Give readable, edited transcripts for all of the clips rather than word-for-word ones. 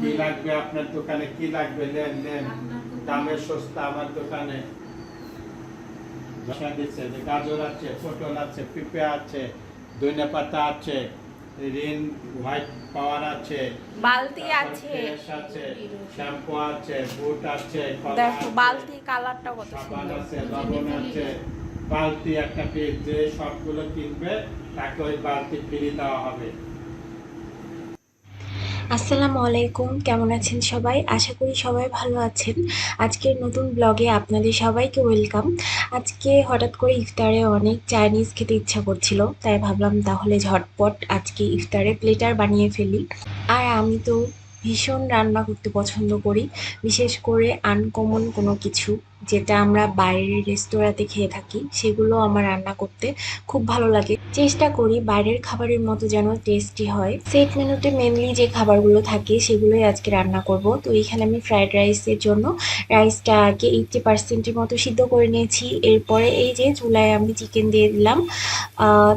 কি লাগবে আপনার দোকানে, কি লাগবে নেন নেন, দামে সস্তা আমার দোকানে। গাজর আছে, পটল আছে, পেঁপে আছে, ধনে পাতা আছে, রিন হোয়াইট পাওয়ার আছে, বালতি আছে, শ্যাম্পু আছে, বুট আছে, দেখো বালতি কালারটা কত সাবান সুন্দর। আছে, লবণ আছে, বালতি একটা পিস। যে সবগুলো কিনবে তাকে ওই বালতি ফ্রি দেওয়া হবে। আসসালামু আলাইকুম, কেমন আছেন সবাই? আশা করি সবাই ভালো আছেন। আজকের নতুন ব্লগে আপনাদের সবাইকে ওয়েলকাম। আজকে হঠাৎ করে ইফতারে অনেক চাইনিজ খেতে ইচ্ছা করছিল, তাই ভাবলাম তাহলে ঝটপট আজকে ইফতারে প্লেটার বানিয়ে ফেলি। আর আমি তো ভীষণ রান্না করতে পছন্দ করি, বিশেষ করে আনকমন কোনো কিছু যেটা আমরা বাইরের রেস্তোরাঁতে খেয়ে থাকি সেগুলো আমার রান্না করতে খুব ভালো লাগে। চেষ্টা করি বাইরের খাবারের মতো যেন টেস্টি হয়। সেট মেনুতে মেনলি যে খাবারগুলো থাকে সেগুলোই আজকে রান্না করব। তো এখানে আমি ফ্রাইড রাইসের জন্য রাইসটা আগে 80% মতো সিদ্ধ করে নিয়েছি। এরপরে এই যে চুলায় আমি চিকেন দিয়ে দিলাম,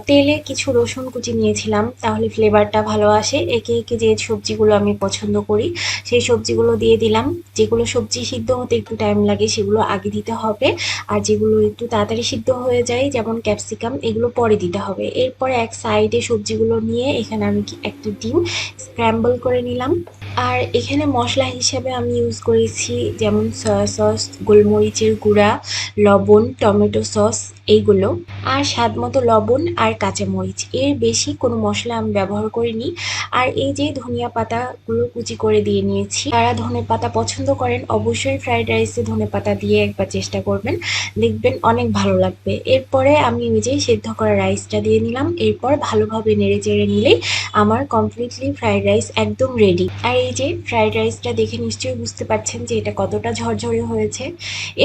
তেলে কিছু রসুন কুচি নিয়েছিলাম, তাহলে ফ্লেভারটা ভালো আসে। একে একে যে সবজিগুলো আমি পছন্দ করি সেই সবজিগুলো দিয়ে দিলাম। যেগুলো সবজি সিদ্ধ হতে একটু টাইম লাগে সেগুলো আগে দিতে হবে, আর যেগুলো একটু তাড়াতাড়ি সিদ্ধ হয়ে যায় যেমন ক্যাপসিকাম এগুলো পরে দিতে হবে। এরপরে এক সাইডে সবজিগুলো নিয়ে এখানে আমি একটা ডিম স্ক্র্যাম্বল করে নিলাম। আর এখানে মশলা হিসেবে আমি ইউজ করেছি যেমন সয়া সস, গোলমরিচের গুঁড়া, লবণ, টমেটো সস এইগুলো, আর স্বাদ মতো লবণ আর কাঁচামরিচ। এর বেশি কোনো মশলা আমি ব্যবহার করিনি। আর এই যে ধনিয়া পাতাগুলো কুচি করে দিয়ে নিয়েছি। যারা ধনে পাতা পছন্দ করেন অবশ্যই ফ্রাইড রাইসে ধনে পাতা দিয়ে একবার চেষ্টা করবেন, দেখবেন অনেক ভালো লাগবে। এরপরে আমি ওই যে সেদ্ধ করা রাইসটা দিয়ে নিলাম। এরপর ভালোভাবে নেড়ে চেড়ে নিলেই আমার কমপ্লিটলি ফ্রাইড রাইস একদম রেডি। আর এই যে ফ্রাইড রাইসটা দেখে নিশ্চয়ই বুঝতে পারছেন যে এটা কতটা ঝরঝরে হয়েছে।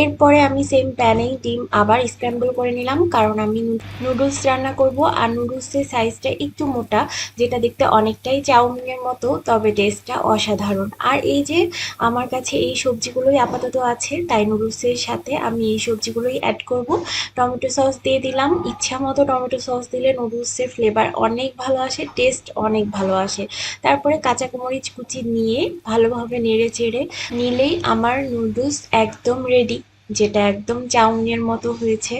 এরপরে আমি সেম প্যানেই ডিম আবার স্ক্র্যাম্বল করে নিলাম, কারণ আমি নুডলস রান্না করব। আর নুডলসের সাইজটা একটু মোটা, যেটা দেখতে অনেকটাই চাউমিনের মতো, তবে টেস্টটা অসাধারণ। আর এই যে আমার কাছে এই সবজিগুলোই আপাতত আছে, তাই নুডলসের সাথে আমি এই সবজিগুলোই অ্যাড করব। টমেটো সস দিয়ে দিলাম, ইচ্ছা মতো টমেটো সস দিলে নুডলসের ফ্লেভার অনেক ভালো আসে, টেস্ট অনেক ভালো আসে। তারপরে কাঁচা মরিচ কুচি নিয়ে ভালোভাবে নেড়ে চেড়ে নিলেই আমার নুডলস একদম রেডি, যেটা একদম চাউমিনের মতো হয়েছে।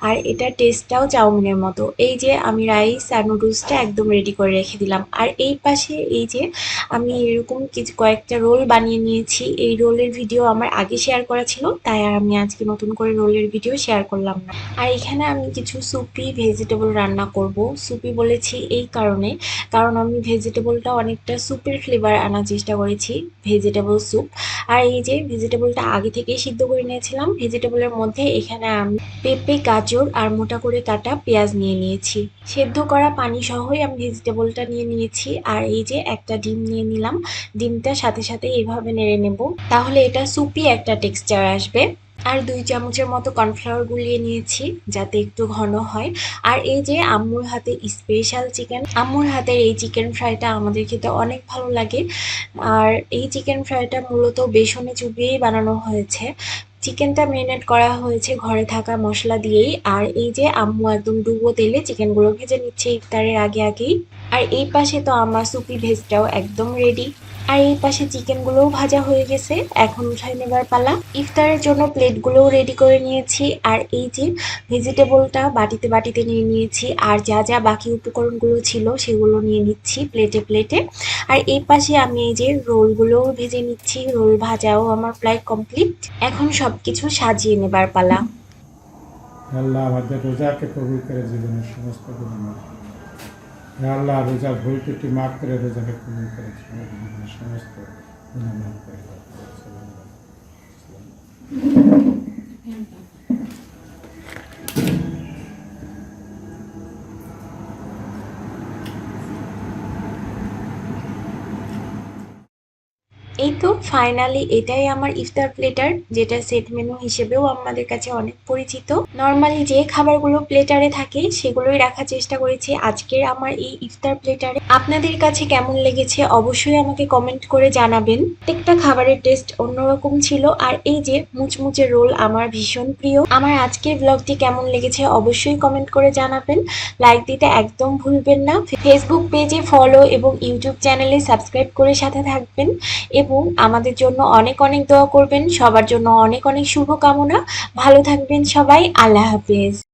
আর এটা টেস্টটাও চাউমিনের মতো। এই যে আমি রাইস আর নুডলসটা একদম রেডি করে রেখে দিলাম। আর এই পাশে এই যে আমি এরকম কিছু কয়েকটা রোল বানিয়ে নিয়েছি। এই রোলের ভিডিও আমার আগে শেয়ার করা ছিল, তাই আর আমি আজকে নতুন করে রোলের ভিডিও শেয়ার করলাম না। আর এখানে আমি কিছু সুপি ভেজিটেবল রান্না করব। সুপি বলেছি এই কারণে, কারণ আমি ভেজিটেবলটা অনেকটা সুপের ফ্লেভার আনার চেষ্টা করেছি, ভেজিটেবল স্যুপ। আর এই যে ভেজিটেবলটা আগে থেকেই সিদ্ধ করে নিয়েছিলাম। ভেজিটেবলের মধ্যে এখানে আমি পেঁপে, গাজর আর মোটা করে কাটা পেঁয়াজ নিয়ে নিয়েছি। সেদ্ধ করা পানি সহই আমি ভেজিটেবলটা নিয়ে নিয়েছি। আর এই যে একটা ডিম নিয়ে নিলাম, ডিমটা সাথে সাথে এইভাবে নেড়ে নেব, তাহলে এটা সুপি একটা টেক্সচার আসবে। আর 2 চামচের মতো কর্নফ্লাওয়ার গুলিয়ে নিয়েছি যাতে একটু ঘন হয়। আর এই যে আম্মুর হাতে স্পেশাল চিকেন, আম্মুর হাতের এই চিকেন ফ্রাইটা আমাদের খেতে অনেক ভালো লাগে। আর এই চিকেন ফ্রাইটা মূলত বেসনে চুবিয়েই বানানো হয়েছে। চিকেনটা মেরিনেট করা হয়েছে ঘরে থাকা মশলা দিয়েই। আর এই যে আম্মু একদম ডুবো তেলে চিকেনগুলো ভেজে নিচ্ছে ইফতারের আগে আগেই। আর এই পাশে তো আমার সুপি ভেজটাও একদম রেডি। আর এই পাশে চিকেনগুলোও ভাজা হয়ে গেছে, এখন উঠাই নেবার পালা। ইফতারের জন্য প্লেটগুলোও রেডি করে নিয়েছি। আর এই যে ভেজিটেবলটা বাটিতে বাটিতে নিয়ে নিয়েছি, আর যা যা বাকি উপকরণগুলো ছিল সেগুলো নিয়ে নিচ্ছি প্লেটে প্লেটে। আর এই পাশে আমি এই যে রোলগুলোও ভেজে নিচ্ছি, রোল ভাজাও আমার প্রায় কমপ্লিট। এখন সবকিছু সাজিয়ে নেবার পালা। আল্লাহ আমাদের রোজাকে কবুল করে জীবনের সমস্ত গুনাহ। আল্লাহ রোজা ভুল ত্রুটি মাফ করে রোজাকে কবুল করে জীবনের সমস্ত গুনাহ মাফ করে দাও। এই তো ফাইনালি এটাই আমার ইফতার প্লেটার, যেটা সেট মেনু হিসেবেও আমাদের কাছে অনেক পরিচিত। নর্মালি যে খাবারগুলো প্লেটারে থাকে সেগুলোই রাখার চেষ্টা করেছি আজকের আমার এই ইফতার প্লেটারে। আপনাদের কাছে কেমন লেগেছে অবশ্যই আমাকে কমেন্ট করে জানাবেন। প্রত্যেকটা খাবারের টেস্ট অন্যরকম ছিল। আর এই যে মুচমুচে রোল আমার ভীষণ প্রিয়। আমার আজকের ব্লগটি কেমন লেগেছে অবশ্যই কমেন্ট করে জানাবেন। লাইক দিতে একদম ভুলবেন না। ফেসবুক পেজে ফলো এবং ইউটিউব চ্যানেলে সাবস্ক্রাইব করে সাথে থাকবেন। এবং আমাদের জন্য অনেক অনেক দোয়া করবেন। সবার জন্য অনেক অনেক শুভকামনা। ভালো থাকবেন সবাই। আল্লাহ হাফেজ।